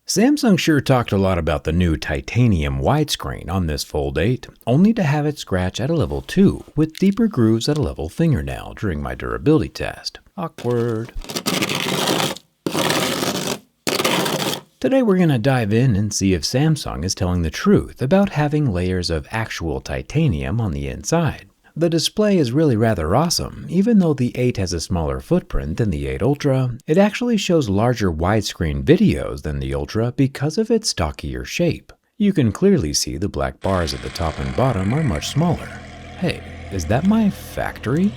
Samsung sure talked a lot about the new titanium widescreen on this Fold 8, only to have it scratch at a level 2 with deeper grooves at a level fingernail during my durability test. Awkward. Today we're going to dive in and see if Samsung is telling the truth about having layers of actual titanium on the inside. The display is really rather awesome. Even though the 8 has a smaller footprint than the 8 Ultra, it actually shows larger widescreen videos than the Ultra because of its stockier shape. You can clearly see the black bars at the top and bottom are much smaller. Hey, is that my factory?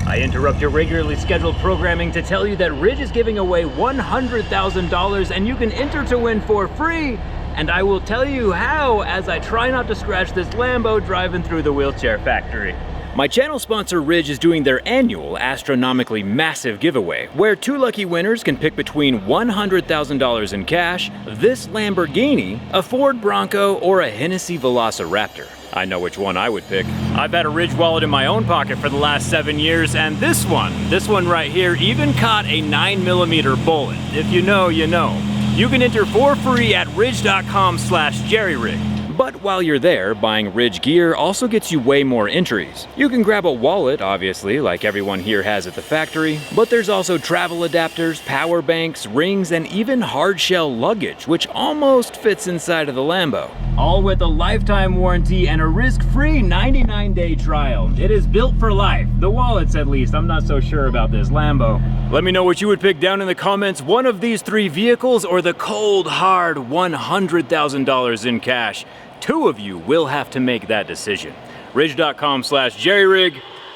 I interrupt your regularly scheduled programming to tell you that Ridge is giving away $100,000 and you can enter to win for free. And I will tell you how as I try not to scratch this Lambo driving through the wheelchair factory. My channel sponsor Ridge is doing their annual astronomically massive giveaway, where 2 lucky winners can pick between $100,000 in cash, this Lamborghini, a Ford Bronco, or a Hennessy Velociraptor. I know which one I would pick. I've had a Ridge wallet in my own pocket for the last 7 years, and this one right here even caught a 9mm bullet. If you know, you know. You can enter for free at ridge.com/JerryRig. But while you're there, buying Ridge gear also gets you way more entries. You can grab a wallet, obviously, like everyone here has at the factory, but there's also travel adapters, power banks, rings, and even hard shell luggage, which almost fits inside of the Lambo. All with a lifetime warranty and a risk-free 99-day trial. It is built for life. The wallets, at least. I'm not so sure about this Lambo. Let me know what you would pick down in the comments. One of these 3 vehicles or the cold, hard $100,000 in cash. 2 of you will have to make that decision. Ridge.com/JerryRig.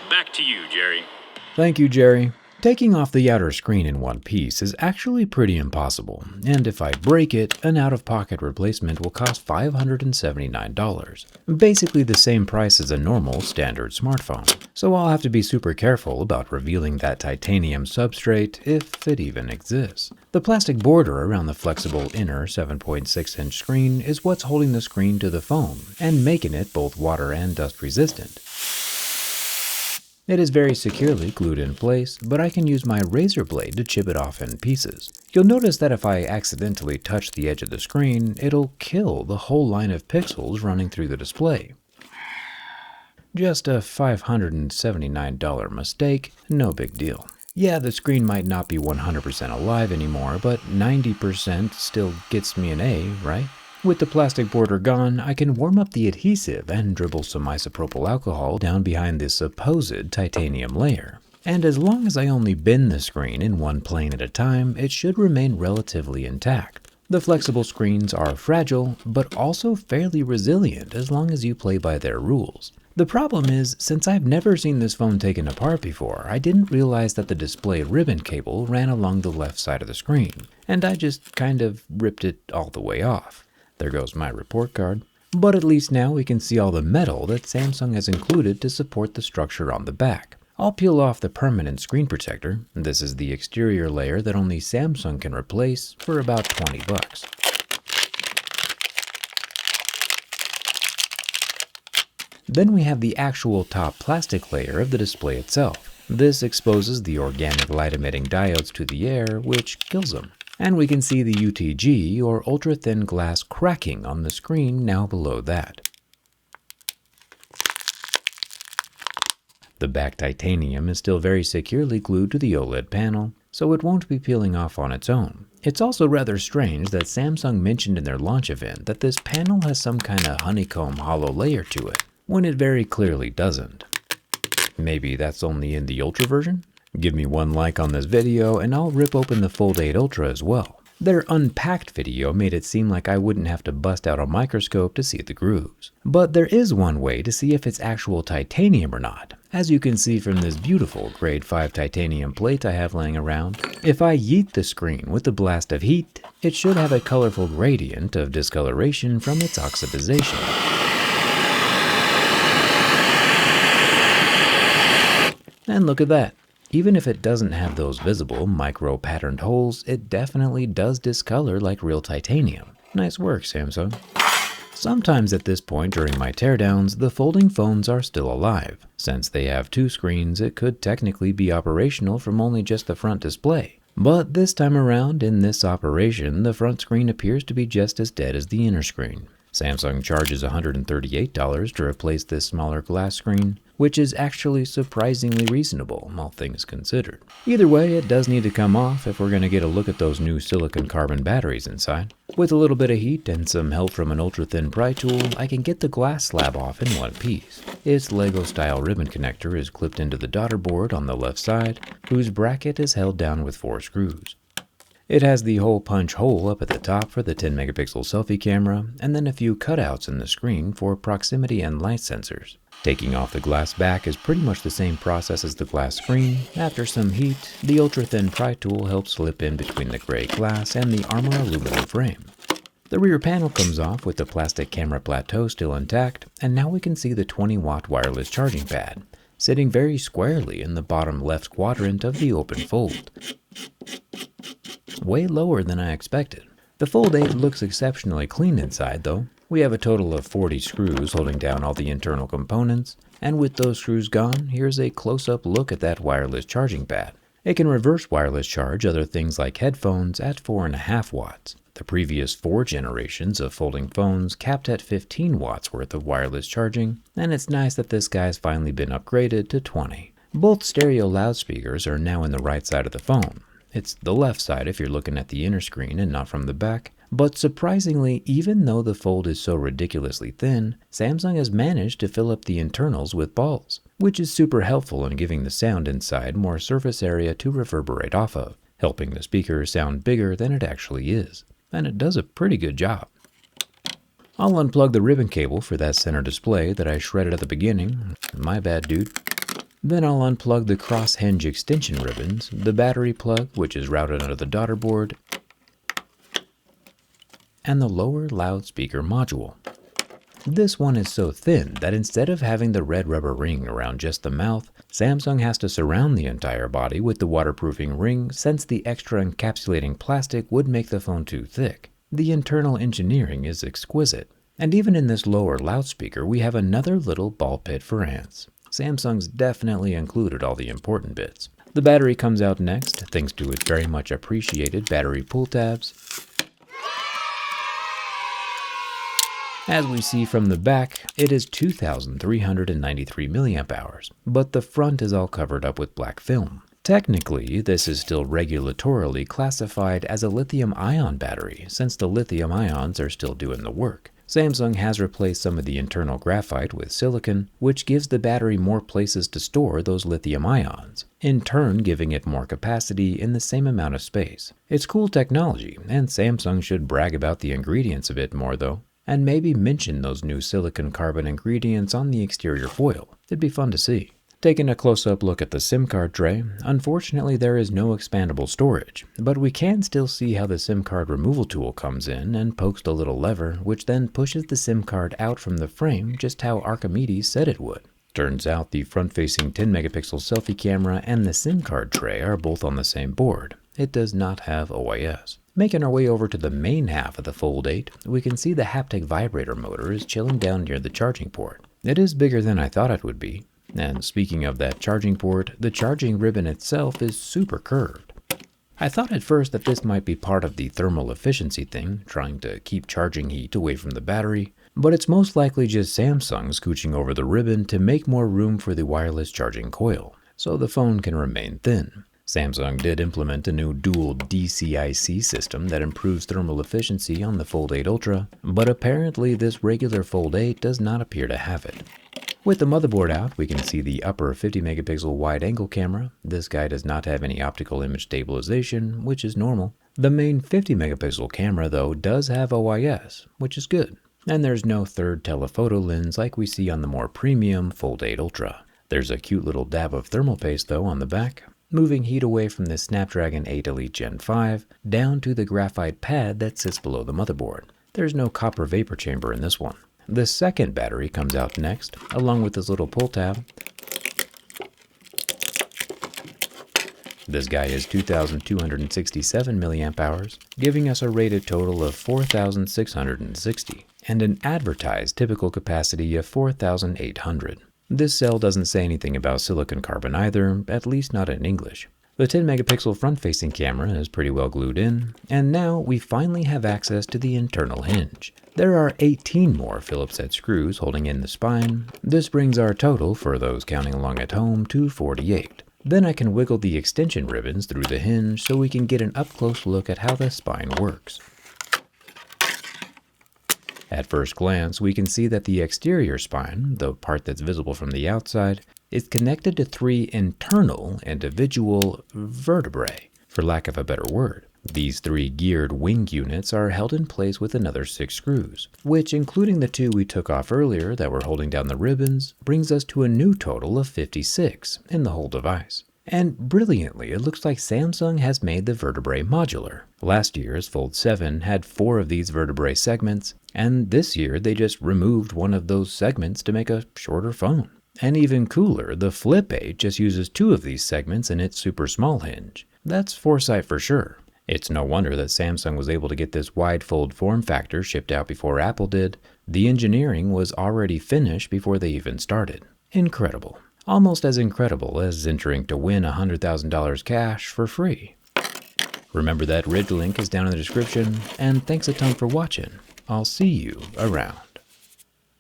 Back to you, Jerry. Thank you, Jerry. Taking off the outer screen in one piece is actually pretty impossible, and if I break it, an out-of-pocket replacement will cost $579. Basically the same price as a normal, standard smartphone. So I'll have to be super careful about revealing that titanium substrate, if it even exists. The plastic border around the flexible inner 7.6-inch screen is what's holding the screen to the phone, and making it both water and dust resistant. It is very securely glued in place, but I can use my razor blade to chip it off in pieces. You'll notice that if I accidentally touch the edge of the screen, it'll kill the whole line of pixels running through the display. Just a $579 mistake, no big deal. Yeah, the screen might not be 100% alive anymore, but 90% still gets me an A, right? With the plastic border gone, I can warm up the adhesive and dribble some isopropyl alcohol down behind this supposed titanium layer. And as long as I only bend the screen in one plane at a time, it should remain relatively intact. The flexible screens are fragile, but also fairly resilient as long as you play by their rules. The problem is, since I've never seen this phone taken apart before, I didn't realize that the display ribbon cable ran along the left side of the screen, and I just kind of ripped it all the way off. There goes my report card. But at least now we can see all the metal that Samsung has included to support the structure on the back. I'll peel off the permanent screen protector. This is the exterior layer that only Samsung can replace for about $20. Then we have the actual top plastic layer of the display itself. This exposes the organic light-emitting diodes to the air, which kills them. And we can see the UTG, or ultra-thin glass, cracking on the screen now below that. The back titanium is still very securely glued to the OLED panel, so it won't be peeling off on its own. It's also rather strange that Samsung mentioned in their launch event that this panel has some kind of honeycomb hollow layer to it, when it very clearly doesn't. Maybe that's only in the Ultra version? Give me one like on this video and I'll rip open the Fold 8 Ultra as well. Their unpacked video made it seem like I wouldn't have to bust out a microscope to see the grooves. But there is one way to see if it's actual titanium or not, as you can see from this beautiful grade 5 titanium plate I have laying around. If I yeet the screen with a blast of heat, it should have a colorful gradient of discoloration from its oxidization. And look at that. Even if it doesn't have those visible micro-patterned holes, it definitely does discolor like real titanium. Nice work, Samsung. Sometimes at this point during my teardowns, the folding phones are still alive. Since they have 2 screens, it could technically be operational from only just the front display. But this time around, in this operation, the front screen appears to be just as dead as the inner screen. Samsung charges $138 to replace this smaller glass screen, which is actually surprisingly reasonable, all things considered. Either way, it does need to come off if we're going to get a look at those new silicon carbon batteries inside. With a little bit of heat and some help from an ultra-thin pry tool, I can get the glass slab off in one piece. Its Lego-style ribbon connector is clipped into the daughter board on the left side, whose bracket is held down with 4 screws. It has the hole punch hole up at the top for the 10 megapixel selfie camera, and then a few cutouts in the screen for proximity and light sensors. Taking off the glass back is pretty much the same process as the glass screen. After some heat, the ultra-thin pry tool helps slip in between the gray glass and the armor aluminum frame. The rear panel comes off with the plastic camera plateau still intact, and now we can see the 20-watt wireless charging pad, sitting very squarely in the bottom left quadrant of the open fold. Way lower than I expected. The Fold 8 looks exceptionally clean inside though. We have a total of 40 screws holding down all the internal components, and with those screws gone, here's a close-up look at that wireless charging pad. It can reverse wireless charge other things like headphones at 4.5 watts. The previous 4 generations of folding phones capped at 15 watts worth of wireless charging, and it's nice that this guy's finally been upgraded to 20. Both stereo loudspeakers are now in the right side of the phone. It's the left side if you're looking at the inner screen and not from the back. But surprisingly, even though the Fold is so ridiculously thin, Samsung has managed to fill up the internals with balls, which is super helpful in giving the sound inside more surface area to reverberate off of, helping the speaker sound bigger than it actually is. And it does a pretty good job. I'll unplug the ribbon cable for that center display that I shredded at the beginning. My bad, dude. Then I'll unplug the cross-hinge extension ribbons, the battery plug, which is routed under the daughter board, and the lower loudspeaker module. This one is so thin that instead of having the red rubber ring around just the mouth, Samsung has to surround the entire body with the waterproofing ring since the extra encapsulating plastic would make the phone too thick. The internal engineering is exquisite. And even in this lower loudspeaker, we have another little ball pit for ants. Samsung's definitely included all the important bits. The battery comes out next, thanks to its very much appreciated battery pull tabs. As we see from the back, it is 2,393 mAh, but the front is all covered up with black film. Technically, this is still regulatorily classified as a lithium-ion battery, since the lithium ions are still doing the work. Samsung has replaced some of the internal graphite with silicon, which gives the battery more places to store those lithium ions, in turn giving it more capacity in the same amount of space. It's cool technology, and Samsung should brag about the ingredients a bit more though, and maybe mention those new silicon carbon ingredients on the exterior foil. It'd be fun to see. Taking a close-up look at the SIM card tray, unfortunately there is no expandable storage, but we can still see how the SIM card removal tool comes in and pokes the little lever, which then pushes the SIM card out from the frame just how Archimedes said it would. Turns out the front-facing 10 megapixel selfie camera and the SIM card tray are both on the same board. It does not have OIS. Making our way over to the main half of the Fold 8, we can see the haptic vibrator motor is chilling down near the charging port. It is bigger than I thought it would be. And speaking of that charging port, the charging ribbon itself is super curved. I thought at first that this might be part of the thermal efficiency thing, trying to keep charging heat away from the battery, but it's most likely just Samsung scooching over the ribbon to make more room for the wireless charging coil, so the phone can remain thin. Samsung did implement a new dual DCIC system that improves thermal efficiency on the Fold 8 Ultra, but apparently this regular Fold 8 does not appear to have it. With the motherboard out, we can see the upper 50 megapixel wide-angle camera. This guy does not have any optical image stabilization, which is normal. The main 50 megapixel camera, though, does have OIS, which is good. And there's no third telephoto lens like we see on the more premium Fold 8 Ultra. There's a cute little dab of thermal paste, though, on the back, moving heat away from the Snapdragon 8 Elite Gen 5 down to the graphite pad that sits below the motherboard. There's no copper vapor chamber in this one. The second battery comes out next, along with this little pull tab. This guy is 2,267 mAh, giving us a rated total of 4,660, and an advertised typical capacity of 4,800. This cell doesn't say anything about silicon carbon either, at least not in English. The 10 megapixel front-facing camera is pretty well glued in, and now we finally have access to the internal hinge. There are 18 more Phillips head screws holding in the spine. This brings our total, for those counting along at home, to 48. Then I can wiggle the extension ribbons through the hinge so we can get an up-close look at how the spine works. At first glance, we can see that the exterior spine, the part that's visible from the outside, is connected to 3 internal individual vertebrae, for lack of a better word. These 3 geared wing units are held in place with another 6 screws, which, including the 2 we took off earlier that were holding down the ribbons, brings us to a new total of 56 in the whole device. And brilliantly, it looks like Samsung has made the vertebrae modular. Last year's Fold 7 had 4 of these vertebrae segments, and this year they just removed one of those segments to make a shorter phone. And even cooler, the Flip 8 just uses 2 of these segments in its super small hinge. That's foresight for sure. It's no wonder that Samsung was able to get this wide fold form factor shipped out before Apple did. The engineering was already finished before they even started. Incredible. Almost as incredible as entering to win $100,000 cash for free. Remember that Ridge link is down in the description, and thanks a ton for watching. I'll see you around.